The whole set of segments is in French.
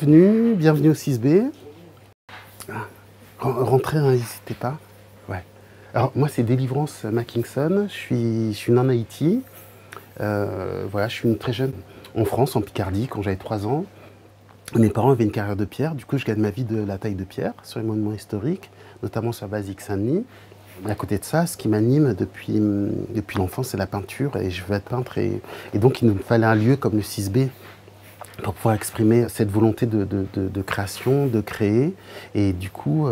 bienvenue au 6B. Rentrez, hein, n'hésitez pas. Ouais. Alors moi c'est Délivrance Mackinson, je suis né en Haïti. Voilà, je suis une très jeune en France, en Picardie, quand j'avais 3 ans. Mes parents avaient une carrière de pierre, du coup je gagne ma vie de la taille de pierre sur les monuments historiques, notamment sur la base Saint-Denis. À côté de ça, ce qui m'anime depuis l'enfance, c'est la peinture et je veux être peintre. Et donc il nous fallait un lieu comme le 6B pour pouvoir exprimer cette volonté de création, de créer. Et du coup,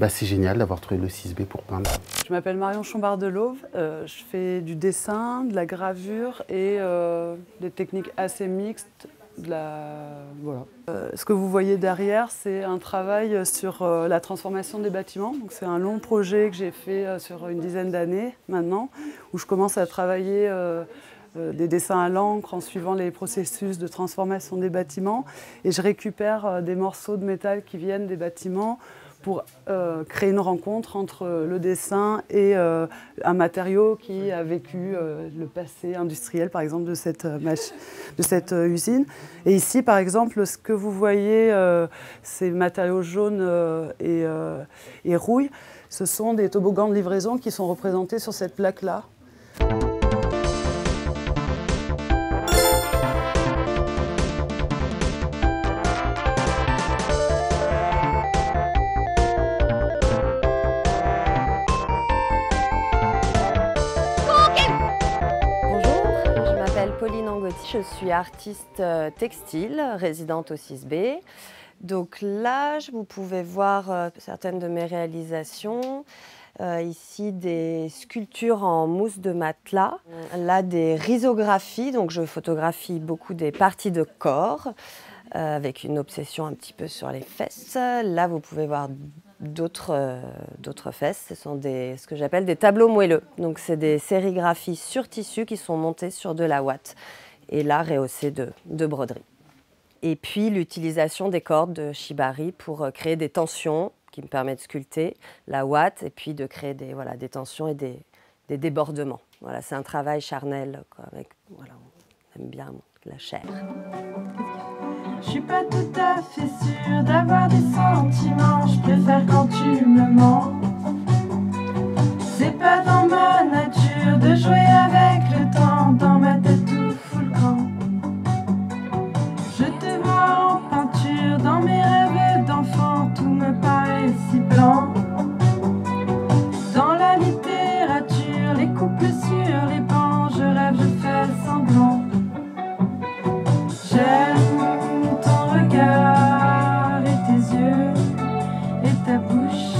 c'est génial d'avoir trouvé le 6B pour peindre. Je m'appelle Marion Chambard-Delauve, je fais du dessin, de la gravure et des techniques assez mixtes. Voilà. Ce que vous voyez derrière, c'est un travail sur la transformation des bâtiments. C'est un long projet que j'ai fait sur une dizaine d'années maintenant, où je commence à travailler des dessins à l'encre en suivant les processus de transformation des bâtiments. Et je récupère des morceaux de métal qui viennent des bâtiments pour créer une rencontre entre le dessin et un matériau qui a vécu le passé industriel, par exemple, de cette usine. Et ici, par exemple, ce que vous voyez, ces matériaux jaunes et rouille, ce sont des toboggans de livraison qui sont représentés sur cette plaque-là. Pauline Angotti, je suis artiste textile, résidente au 6B. Donc là, vous pouvez voir certaines de mes réalisations. Ici, des sculptures en mousse de matelas. Là, des risographies, donc je photographie beaucoup des parties de corps, avec une obsession un petit peu sur les fesses. Là, vous pouvez voir d'autres fesses. Ce sont ce que j'appelle des tableaux moelleux. Donc, c'est des sérigraphies sur tissu qui sont montées sur de la ouate et là rehaussées de broderie. Et puis, l'utilisation des cordes de shibari pour créer des tensions qui me permettent de sculpter la ouate et puis de créer des tensions et des débordements. Voilà, c'est un travail charnel, quoi, avec, voilà, on aime bien la chair. Je suis pas tout à fait sûre d'avoir des sentiments, je préfère quand tu me mens. C'est pas dans ma nature de jouer avec le temps, dans ma tête tout fout le camp. Je te vois en peinture, dans mes rêves d'enfant, tout me paraît si blanc. Dans la littérature, les couples sur les bancs, je rêve, je fais semblant. J'aime ton regard et tes yeux et ta bouche.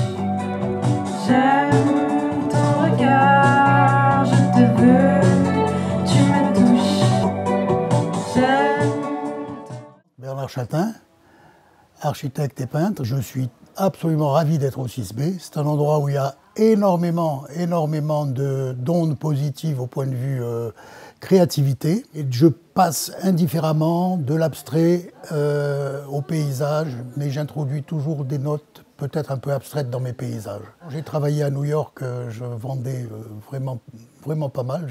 J'aime ton regard, je te veux, tu me touches. J'aime. Bernard Chatin, architecte et peintre. Je suis absolument ravi d'être au 6B. C'est un endroit où il y a énormément d'ondes positives au point de vue créativité. Et je passe indifféremment de l'abstrait au paysage, mais j'introduis toujours des notes peut-être un peu abstraites dans mes paysages. J'ai travaillé à New York, je vendais vraiment pas mal.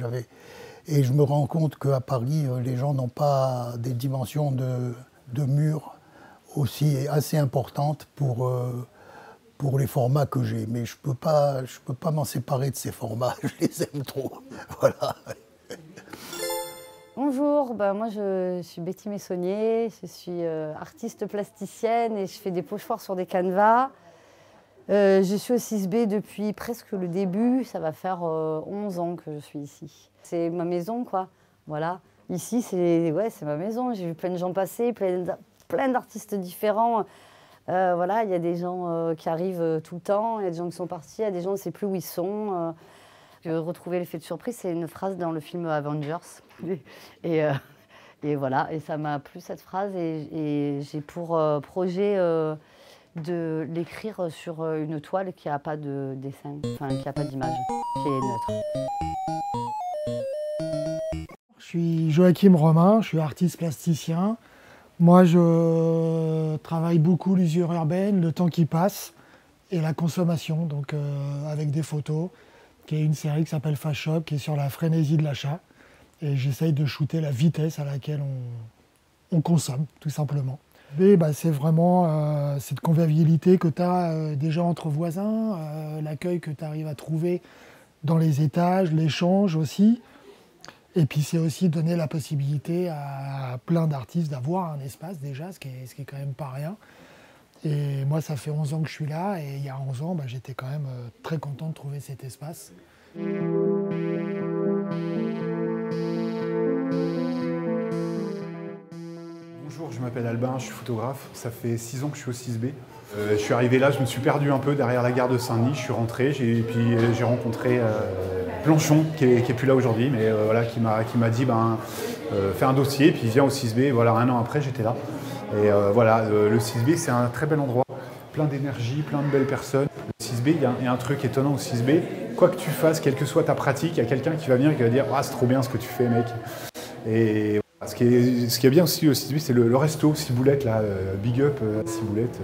Et je me rends compte qu'à Paris, les gens n'ont pas des dimensions de murs aussi assez importantes pour les formats que j'ai. Mais je peux pas m'en séparer de ces formats, je les aime trop. Voilà. Bonjour, moi je suis Betty Messonnier, je suis artiste plasticienne et je fais des pochoirs sur des canevas. Je suis au 6B depuis presque le début, ça va faire 11 ans que je suis ici. C'est ma maison, quoi. Voilà. Ici, c'est ma maison, j'ai vu plein de gens passer, plein d'artistes différents. Voilà, il y a des gens qui arrivent tout le temps, il y a des gens qui sont partis, il y a des gens, on ne sait plus où ils sont. Retrouver l'effet de surprise, c'est une phrase dans le film Avengers. Et voilà, et ça m'a plu cette phrase et j'ai pour projet de l'écrire sur une toile qui n'a pas de dessin, enfin qui n'a pas d'image, qui est neutre. Je suis Joachim Romain, je suis artiste plasticien. Moi, je travaille beaucoup l'usure urbaine, le temps qui passe et la consommation, donc avec des photos, qui est une série qui s'appelle Fast Shop, qui est sur la frénésie de l'achat. Et j'essaye de shooter la vitesse à laquelle on consomme, tout simplement. B, c'est vraiment cette convivialité que tu as déjà entre voisins, l'accueil que tu arrives à trouver dans les étages, l'échange aussi. Et puis c'est aussi donner la possibilité à plein d'artistes d'avoir un espace déjà, ce qui est quand même pas rien. Et moi, ça fait 11 ans que je suis là, et il y a 11 ans, j'étais quand même très content de trouver cet espace. Bonjour, je m'appelle Albin, je suis photographe. Ça fait 6 ans que je suis au 6B. Je suis arrivé là, je me suis perdu un peu derrière la gare de Saint-Denis. Je suis rentré, et puis j'ai rencontré Planchon, qui est plus là aujourd'hui, mais voilà, qui m'a dit fais un dossier, puis viens au 6B. Et voilà, un an après, j'étais là. Et voilà, le 6B, c'est un très bel endroit, plein d'énergie, plein de belles personnes. Le 6B, il y a un truc étonnant au 6B. Quoi que tu fasses, quelle que soit ta pratique, il y a quelqu'un qui va venir et qui va dire « Ah, c'est trop bien ce que tu fais, mec ». Et ce qui est bien aussi au 6B, c'est le resto Ciboulette, là, big up Ciboulette.